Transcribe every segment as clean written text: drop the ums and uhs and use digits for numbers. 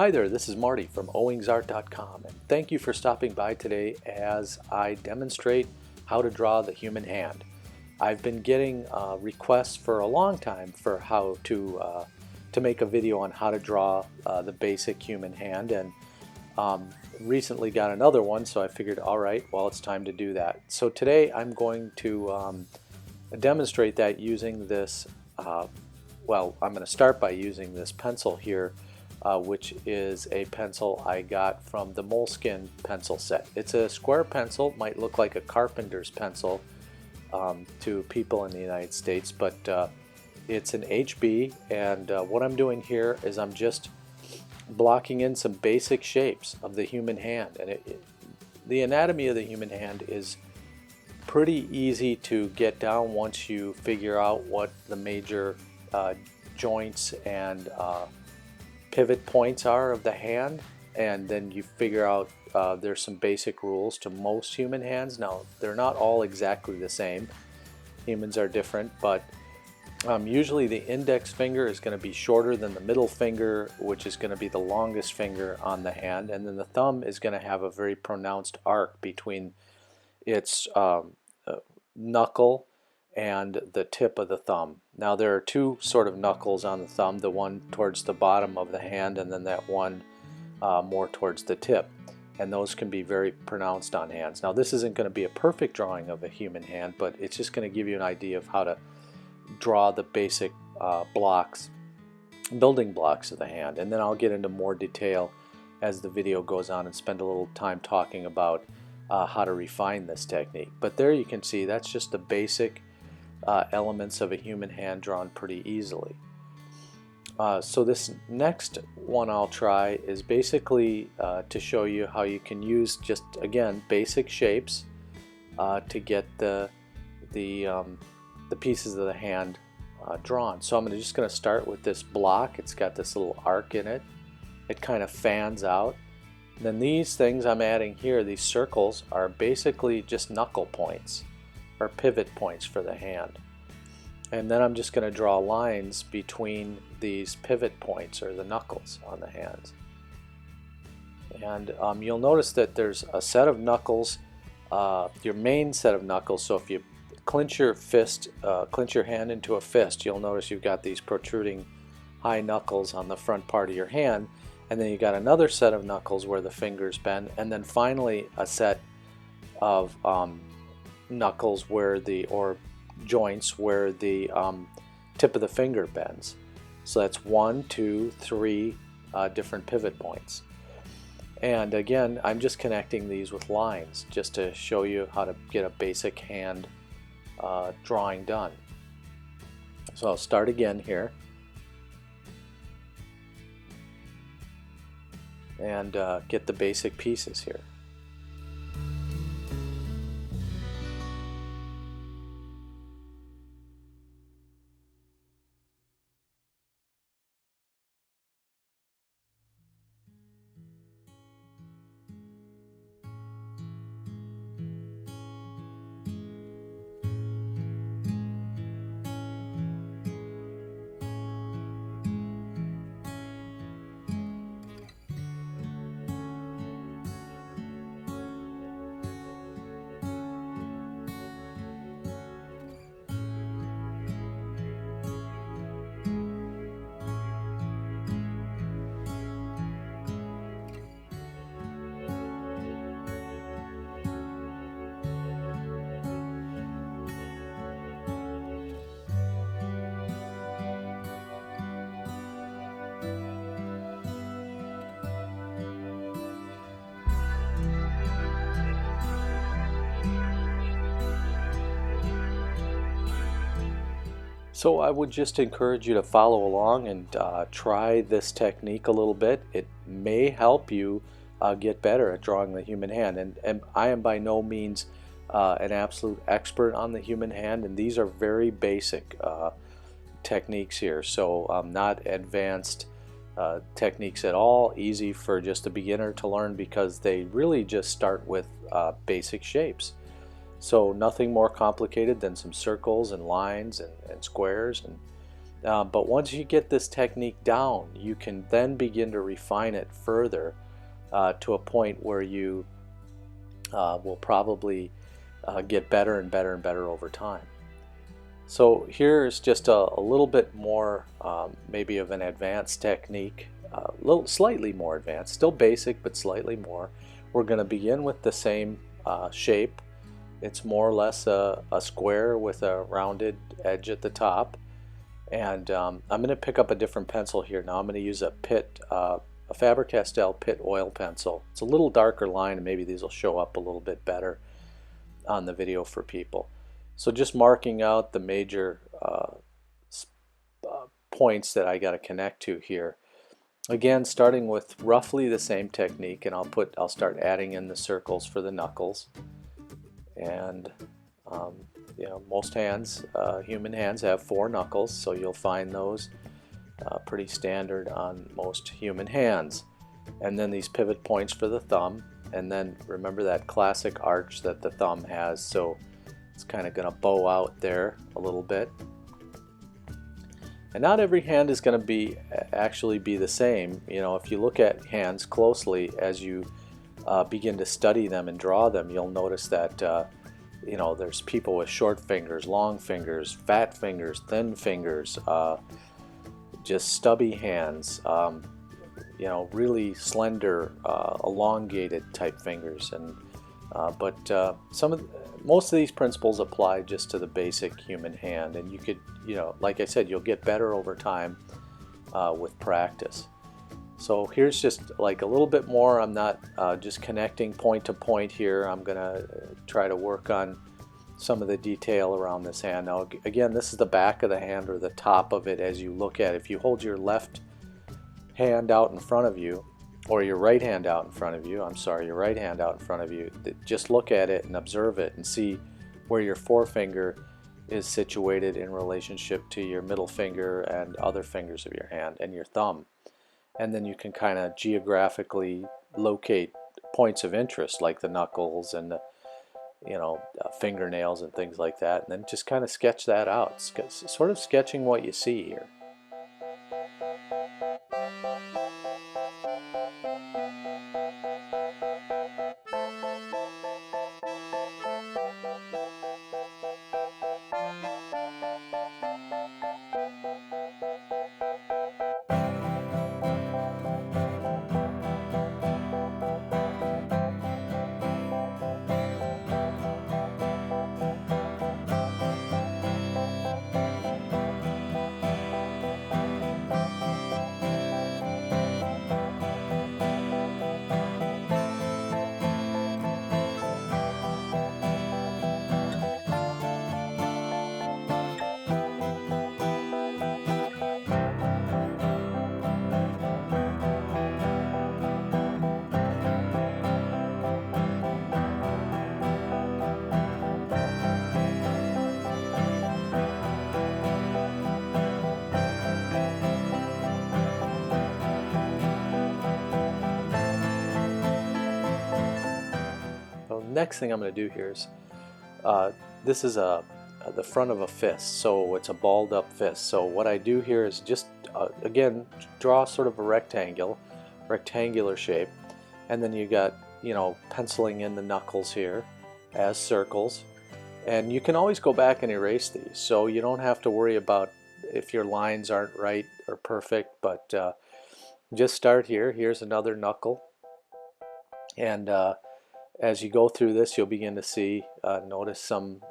Hi there, this is Marty from owingsart.com, and thank you for stopping by today as I demonstrate how to draw the human hand. I've been getting requests for a long time for how to make a video on how to draw the basic human hand, and recently got another one, so I figured, all right, well, it's time to do that. So today I'm going to demonstrate that using this, well, I'm going to start by using this pencil here, which is a pencil I got from the Moleskin pencil set. It's a square pencil, might look like a carpenter's pencil to people in the United States, but it's an HB, and what I'm doing here is I'm just blocking in some basic shapes of the human hand. And the anatomy of the human hand is pretty easy to get down once you figure out what the major joints and pivot points are of the hand, and then you figure out there's some basic rules to most human hands. Now, they're not all exactly the same. Humans are different, but usually the index finger is going to be shorter than the middle finger, which is going to be the longest finger on the hand, and then the thumb is going to have a very pronounced arc between its knuckle and the tip of the thumb. Now, there are two sort of knuckles on the thumb, the one towards the bottom of the hand and then that one more towards the tip, and those can be very pronounced on hands. Now, this isn't going to be a perfect drawing of a human hand, but it's just going to give you an idea of how to draw the basic blocks, building blocks of the hand, and then I'll get into more detail as the video goes on and spend a little time talking about how to refine this technique. But there you can see that's just the basic elements of a human hand drawn pretty easily. So this next one I'll try is basically to show you how you can use just, again, basic shapes to get the pieces of the hand drawn. So I'm just going to start with this block. It's got this little arc in it. It kind of fans out. And then these things I'm adding here, these circles, are basically just knuckle points or pivot points for the hand. And then I'm just going to draw lines between these pivot points or the knuckles on the hands. And you'll notice that there's a set of knuckles, your main set of knuckles. So if you clench your fist, clench your hand into a fist, you'll notice you've got these protruding high knuckles on the front part of your hand, and then you got another set of knuckles where the fingers bend, and then finally a set of knuckles where or joints where the tip of the finger bends. So that's 1, 2, 3 different pivot points. And again, I'm just connecting these with lines just to show you how to get a basic hand drawing done. So I'll start again here and get the basic pieces here. So I would just encourage you to follow along and try this technique a little bit. It may help you get better at drawing the human hand. And I am by no means an absolute expert on the human hand, and these are very basic techniques here. So not advanced techniques at all, easy for just a beginner to learn because they really just start with basic shapes. So nothing more complicated than some circles and lines and squares, But once you get this technique down, you can then begin to refine it further to a point where you will probably get better and better and better over time. So here's just a little bit more maybe of an advanced technique, slightly more advanced, still basic but slightly more. We're going to begin with the same shape. It's more or less a square with a rounded edge at the top. And I'm going to pick up a different pencil here now. I'm going to use a Faber-Castell Pitt oil pencil. It's a little darker line, and maybe these will show up a little bit better on the video for people. So just marking out the major points that I got to connect to here. Again, starting with roughly the same technique, and I'll start adding in the circles for the knuckles. And you know, most hands, human hands, have 4 knuckles, so you'll find those pretty standard on most human hands. And then these pivot points for the thumb, and then remember that classic arch that the thumb has, so it's kind of going to bow out there a little bit. And not every hand is going to actually be the same. You know, if you look at hands closely as you begin to study them and draw them, you'll notice that you know, there's people with short fingers, long fingers, fat fingers, thin fingers, just stubby hands, you know, really slender, elongated type fingers. And most of these principles apply just to the basic human hand, and you could, you know, like I said, you'll get better over time with practice. So here's just like a little bit more. I'm not just connecting point to point here. I'm gonna try to work on some of the detail around this hand. Now again, this is the back of the hand, or the top of it as you look at it. If you hold your left hand out in front of you, or your right hand out in front of you, your right hand out in front of you, just look at it and observe it and see where your forefinger is situated in relationship to your middle finger and other fingers of your hand and your thumb. And then you can kind of geographically locate points of interest like the knuckles and the, you know, fingernails and things like that, and then just kind of sketch that out, sort of sketching what you see here. Next thing I'm going to do here is this is the front of a fist, so it's a balled up fist. So what I do here is just again draw sort of a rectangular shape, and then you got, you know, penciling in the knuckles here as circles, and you can always go back and erase these, so you don't have to worry about if your lines aren't right or perfect. But just start here. Here's another knuckle, and as you go through this, you'll begin to see, notice some,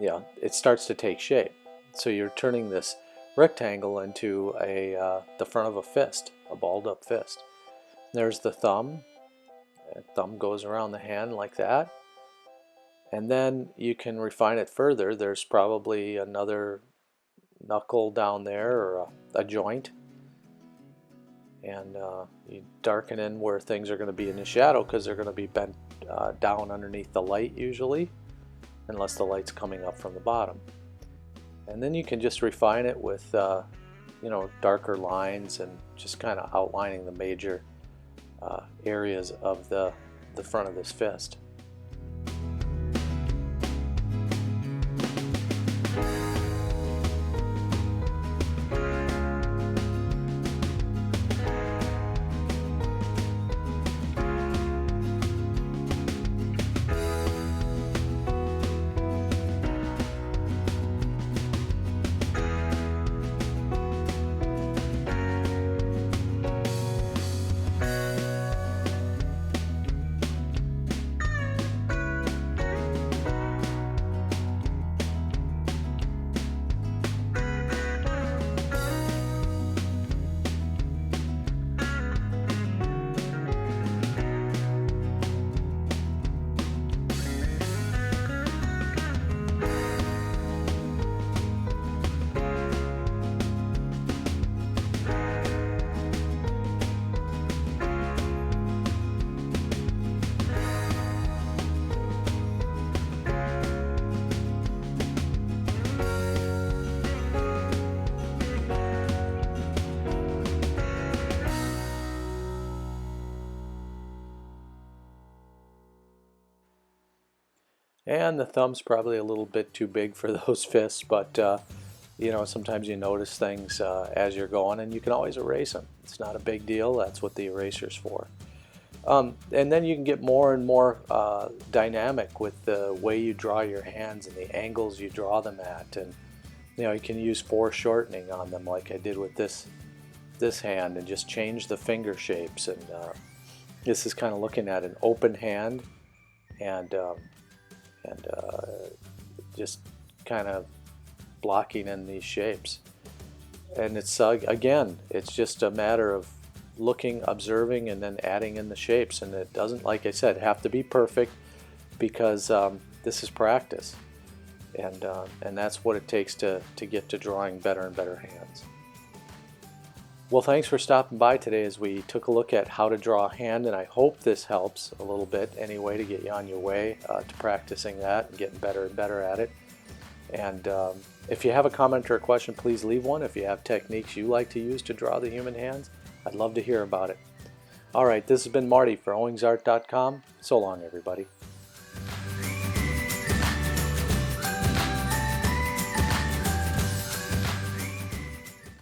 yeah, it starts to take shape. So you're turning this rectangle into the front of a fist, a balled up fist. There's the thumb. The thumb goes around the hand like that. And then you can refine it further. There's probably another knuckle down there, or a joint. And you darken in where things are going to be in the shadow, because they're going to be bent down underneath the light usually, unless the light's coming up from the bottom. And then you can just refine it with you know, darker lines and just kind of outlining the major areas of the front of this fist. And the thumb's probably a little bit too big for those fists, but you know, sometimes you notice things as you're going, and you can always erase them. It's not a big deal. That's what the eraser's for. And then you can get more and more dynamic with the way you draw your hands and the angles you draw them at. And you know, you can use foreshortening on them like I did with this hand, and just change the finger shapes. And this is kind of looking at an open hand, and just kind of blocking in these shapes. And it's again, it's just a matter of looking, observing, and then adding in the shapes. And it doesn't, like I said, have to be perfect, because this is practice, and that's what it takes to get to drawing better and better hands. Well, thanks for stopping by today as we took a look at how to draw a hand, and I hope this helps a little bit anyway to get you on your way to practicing that and getting better and better at it. And if you have a comment or a question, please leave one. If you have techniques you like to use to draw the human hands, I'd love to hear about it. All right, this has been Marty for Owingsart.com. So long, everybody.